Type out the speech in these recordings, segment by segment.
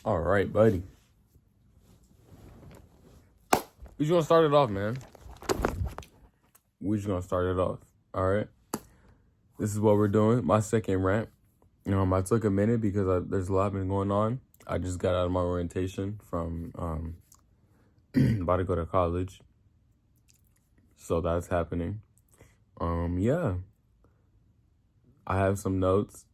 All right, buddy. We just gonna start it off, man. We just gonna start it off. All right. This is what we're doing. My second rant. I took a minute because there's a lot been going on. I just got out of my orientation from about to go to college, so that's happening. Yeah. I have some notes.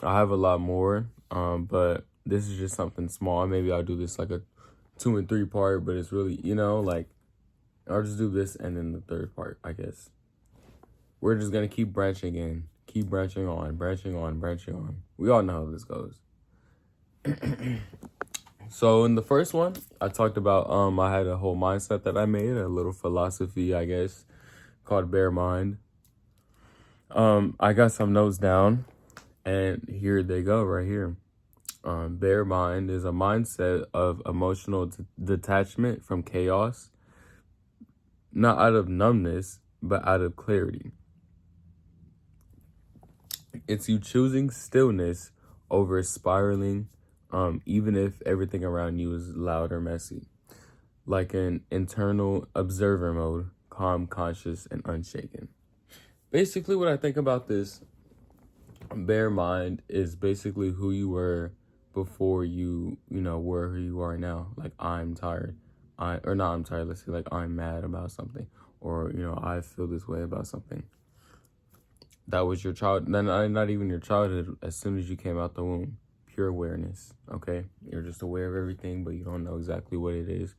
I have a lot more. But this is just something small. Maybe I'll do this like a 2 and 3 part, but it's really, like I'll just do this and then the third part, I guess. We're just going to keep branching in, keep branching on. We all know how this goes. So in the first one, I talked about, I had a whole mindset that I made, a little philosophy, I guess, called Bare Mind. I got some notes down and here they go right here. Bare mind is a mindset of emotional detachment from chaos, not out of numbness, but out of clarity. It's you choosing stillness over spiraling, even if everything around you is loud or messy. Like an internal observer mode, calm, conscious, and unshaken. Basically, what I think about this bare mind is basically who you were before you were who you are now. Like, I'm tired. I'm tired, let's say, like, I'm mad about something. Or, I feel this way about something. That was your child, not even your childhood, as soon as you came out the womb. Pure awareness, okay? You're just aware of everything, but you don't know exactly what it is.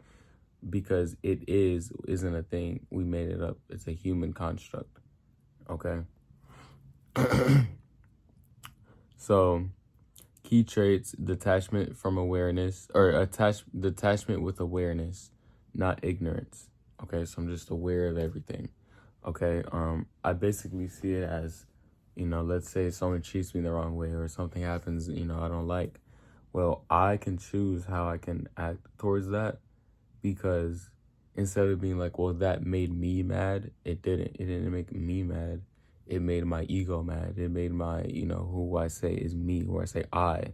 Because isn't a thing. We made it up. It's a human construct, okay? So, key traits: detachment from awareness, or detachment with awareness, not ignorance. Okay, so I'm just aware of everything. Okay, I basically see it as, let's say someone treats me the wrong way or something happens, I don't like. Well, I can choose how I can act towards that, because instead of being like, well, that made me mad, it didn't make me mad. It made my ego mad. It made my, who I say is me, who I say I,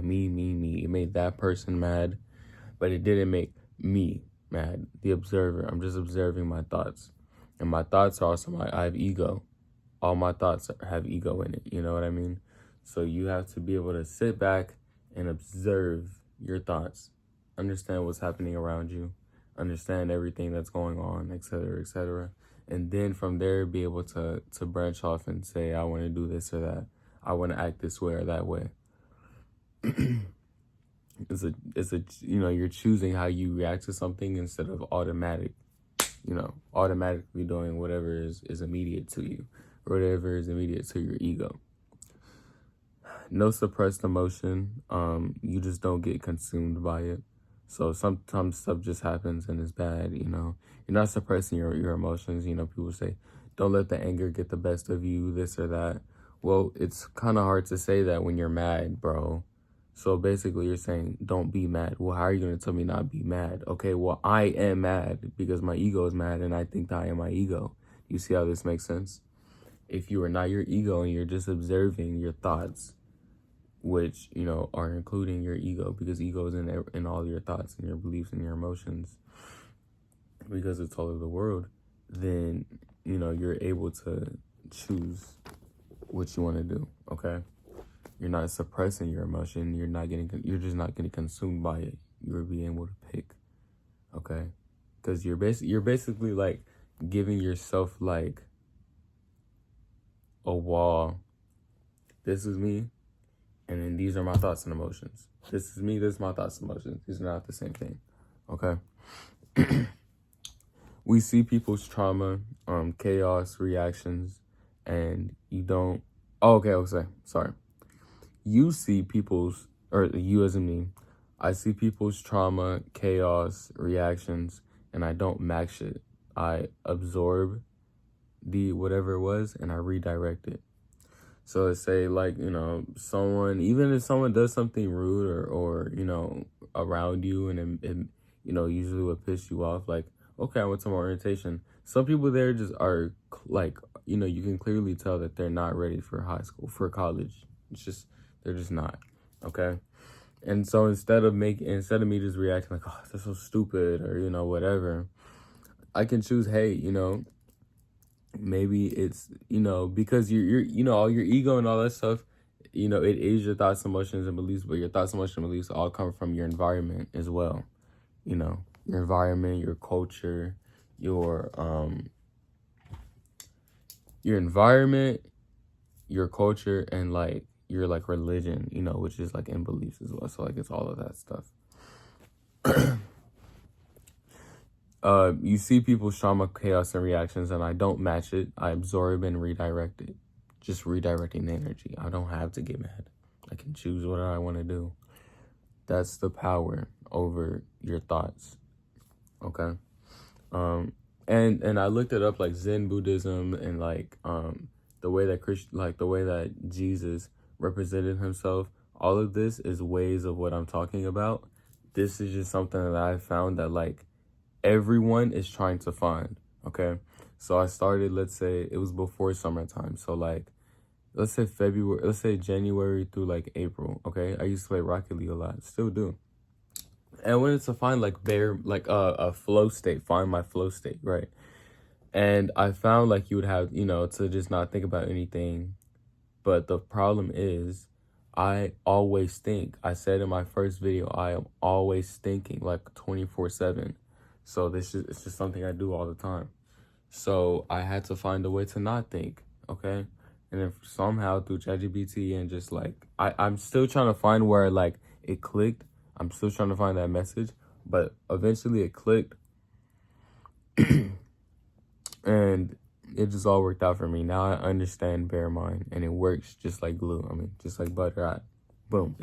me. It made that person mad, but it didn't make me mad, the observer. I'm just observing my thoughts. And my thoughts are also I have ego. All my thoughts have ego in it, you know what I mean? So you have to be able to sit back and observe your thoughts. Understand what's happening around you. Understand everything that's going on, etc., etc. And then from there, be able to branch off and say, I want to do this or that. I want to act this way or that way. It's a you're choosing how you react to something instead of automatically doing whatever is immediate to you, or whatever is immediate to your ego. No suppressed emotion. You just don't get consumed by it. So sometimes stuff just happens and it's bad, You're not suppressing your emotions. People say, don't let the anger get the best of you, this or that. Well, it's kind of hard to say that when you're mad, bro. So basically you're saying, don't be mad. Well, how are you going to tell me not be mad? Okay, well, I am mad because my ego is mad and I think that I am my ego. You see how this makes sense? If you are not your ego and you're just observing your thoughts, which, are including your ego, because ego is in all your thoughts and your beliefs and your emotions, because it's all of the world, then, you're able to choose what you want to do, okay? You're not suppressing your emotion. You're just not getting consumed by it. You're being able to pick, okay? Because you're basically like giving yourself like a wall. This is me. And then these are my thoughts and emotions. This is me, this is my thoughts and emotions. These are not the same thing, okay? We see people's trauma, chaos, reactions, and you don't... Oh, okay, sorry. You see people's, or you as in me, I see people's trauma, chaos, reactions, and I don't match it. I absorb the whatever it was, and I redirect it. So let's say, like, even if someone does something rude or around you, and it usually would piss you off, like, okay, I went to my orientation. Some people there just are, like, you can clearly tell that they're not ready for high school, for college. It's just, they're just not, okay? And so instead of me just reacting like, oh, that's so stupid, or whatever, I can choose, hey, maybe it's, because you're all your ego and all that stuff, it is your thoughts, emotions, and beliefs, but your thoughts, emotions, and beliefs all come from your environment as well. Your environment, your culture, your environment, your culture, and like your like religion, which is like in beliefs as well. So like it's all of that stuff. You see people's trauma, chaos, and reactions, and I don't match it. I absorb and redirect it. Just redirecting the energy. I don't have to get mad. I can choose what I want to do. That's the power over your thoughts. Okay. And I looked it up, like Zen Buddhism, and like the way that the way that Jesus represented himself. All of this is ways of what I'm talking about. This is just something that I found that like everyone is trying to find. Okay. So I started, let's say it was before summertime. So like, let's say January through like April. Okay. I used to play Rocket League a lot. Still do. And I wanted to find like a flow state, find my flow state, right? And I found like you would have, to just not think about anything. But the problem is, I always think. I said in my first video, I am always thinking like 24/7. So it's just something I do all the time. So I had to find a way to not think, okay? And then somehow through ChatGPT and just like, I'm still trying to find where like it clicked. I'm still trying to find that message, but eventually it clicked. And it just all worked out for me. Now I understand bear mind, and it works just like glue. I mean, just like butter. Boom.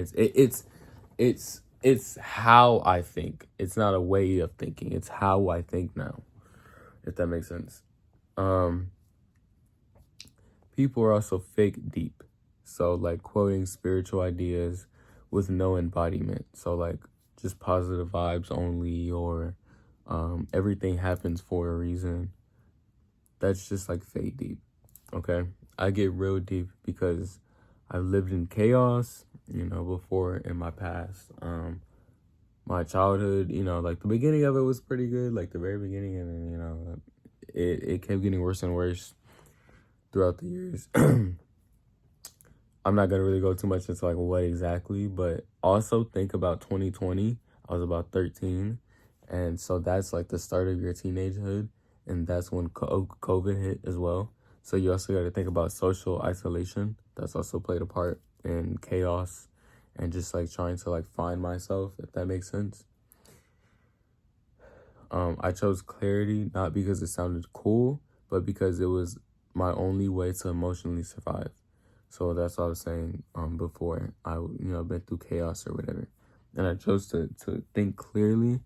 It's how I think. It's not a way of thinking. It's how I think now, if that makes sense. People are also fake deep. So like quoting spiritual ideas with no embodiment. So like just positive vibes only, or everything happens for a reason. That's just like fake deep. Okay. I get real deep because I've lived in chaos, before in my past. My childhood, like the beginning of it was pretty good, like the very beginning, and then, it kept getting worse and worse throughout the years. I'm not gonna really go too much into like what exactly, but also think about 2020. I was about 13, and so that's like the start of your teenagehood, and that's when COVID hit as well. So you also got to think about social isolation. That's also played a part in chaos, and just like trying to like find myself, if that makes sense. I chose clarity not because it sounded cool, but because it was my only way to emotionally survive. So that's what I was saying before. I been through chaos or whatever, and I chose to think clearly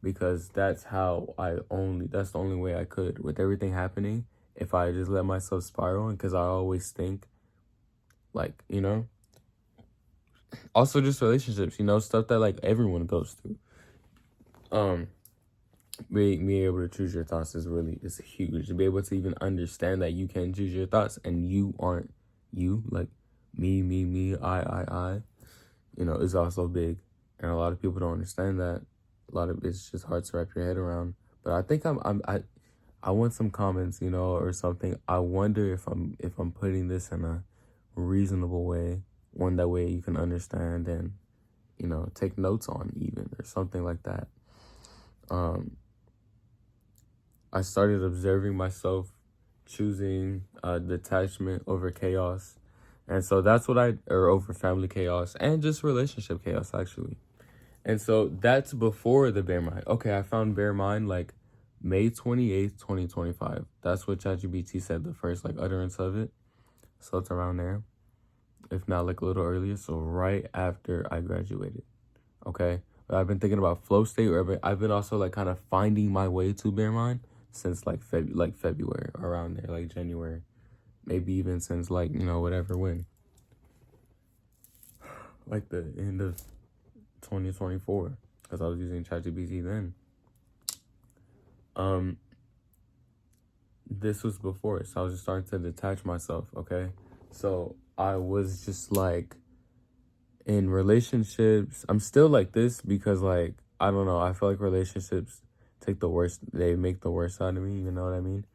because that's the only way I could with everything happening. If I just let myself spiral, because I always think like also just relationships, stuff that like everyone goes through. Being able to choose your thoughts is huge. To be able to even understand that you can choose your thoughts and you aren't you, like me, I, is also big. And a lot of people don't understand that. A lot of it's just hard to wrap your head around. But I think I want some comments, or something. I wonder if I'm putting this in a reasonable way, one that way you can understand and take notes on, even, or something like that. I started observing myself choosing detachment over chaos. And so that's or over family chaos and just relationship chaos, actually. And so that's before the bear mind. Okay, I found bear mind like May 28th, 2025. That's what ChatGPT said, the first like utterance of it. So it's around there, if not like a little earlier. So right after I graduated. Okay. But I've been thinking about flow state, or I've been also like kind of finding my way to bear mind since like February, around there, like January, maybe even since like whatever when, like the end of 2024, because I was using ChatGPT then. This was before, so I was just starting to detach myself. Okay, so I was just like in relationships, I'm still like this because, like, I don't know, I feel like relationships they make the worst out of me, you know what I mean?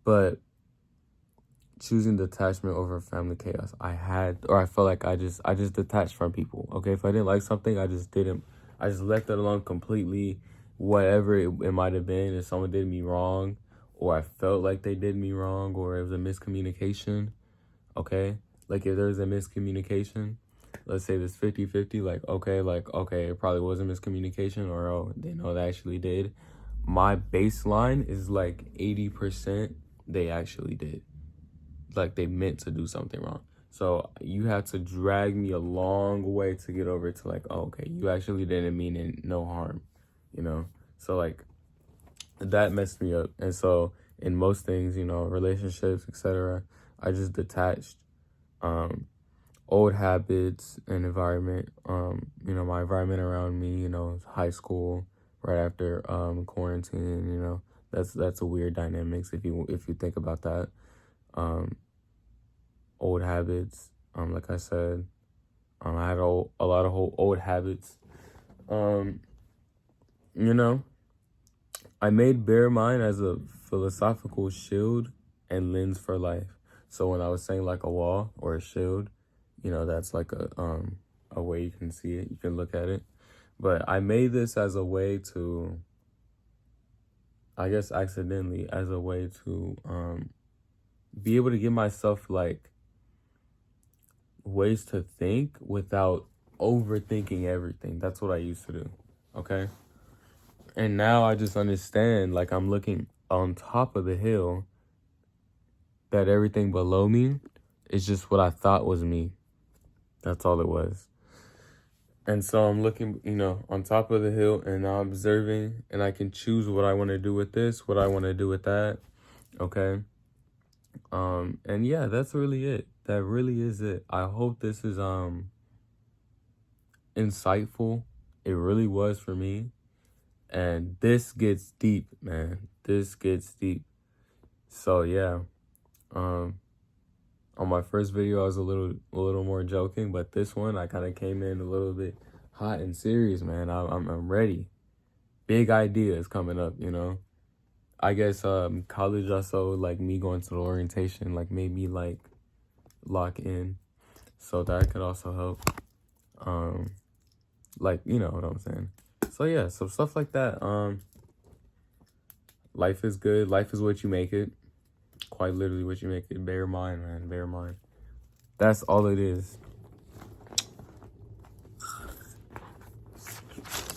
But choosing detachment over family chaos, I felt like I just detached from people. Okay, if I didn't like something, I just left it alone completely. Whatever it might have been, if someone did me wrong, or I felt like they did me wrong, or it was a miscommunication. Okay, like if there's a miscommunication, let's say this 50-50, okay, it probably was a miscommunication, or oh, they know they actually did. My baseline is like 80% they actually did. Like they meant to do something wrong. So you have to drag me a long way to get over to like, oh, okay, you actually didn't mean it, no harm, you know? So like that messed me up. And so in most things, you know, relationships, etc., I just detached. Old habits and environment, you know, my environment around me, you know, high school, right after quarantine, you know, that's a weird dynamics if you think about that. Old habits, like I said, I had a lot of old habits. You know, I made bare mind as a philosophical shield and lens for life. So when I was saying like a wall or a shield, you know, that's like a way you can see it, you can look at it. But I made this as a way to, I guess accidentally, as a way to be able to give myself like ways to think without overthinking everything. That's what I used to do. Okay. And now I just understand, like I'm looking on top of the hill, that everything below me is just what I thought was me. That's all it was. And so I'm looking, you know, on top of the hill and I'm observing, and I can choose what I want to do with this, what I want to do with that. Okay. And yeah, that's really it. That really is it. I hope this is insightful. It really was for me. And this gets deep, man. This gets deep. So yeah. On my first video I was a little more joking, but this one I kind of came in a little bit hot and serious, man. I'm ready. Big ideas coming up, you know. I guess college also, like me going to the orientation, like made me like lock in, so that could also help. Like, you know what I'm saying. So yeah, so stuff like that. Life is good. Life is what you make it. Quite literally what you make it. Bear in mind, man. Bear in mind. That's all it is.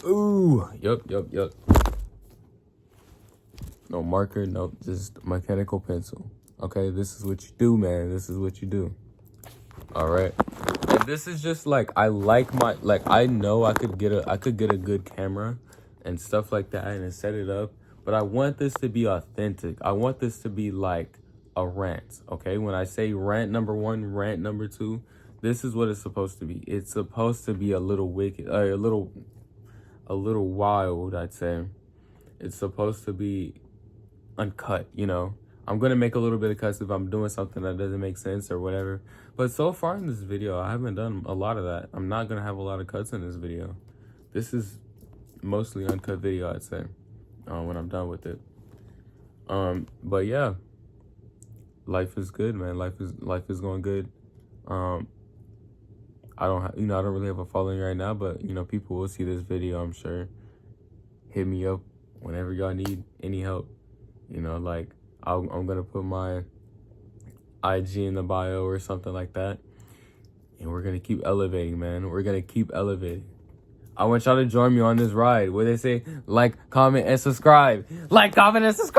Ooh. Yup. No marker. Nope. Just mechanical pencil. Okay. This is what you do, man. This is what you do. All right. And this is just like, I like I know I could get a good camera and stuff like that and set it up, but I want this to be authentic. I want this to be like a rant. Okay. When I say rant number 1, rant number 2, this is what it's supposed to be. It's supposed to be a little wicked, a little wild, I'd say. It's supposed to be uncut, you know. I'm gonna make a little bit of cuts if I'm doing something that doesn't make sense or whatever. But so far in this video, I haven't done a lot of that. I'm not gonna have a lot of cuts in this video. This is mostly uncut video, I'd say, when I'm done with it. But yeah, life is good, man. Life is going good. I don't really have a following right now, but you know, people will see this video, I'm sure. Hit me up whenever y'all need any help. You know, like I'm gonna put my IG in the bio or something like that, and we're gonna keep elevating, man. We're gonna keep elevating. I want y'all to join me on this ride where they say like, comment, and subscribe. Like, comment, and subscribe.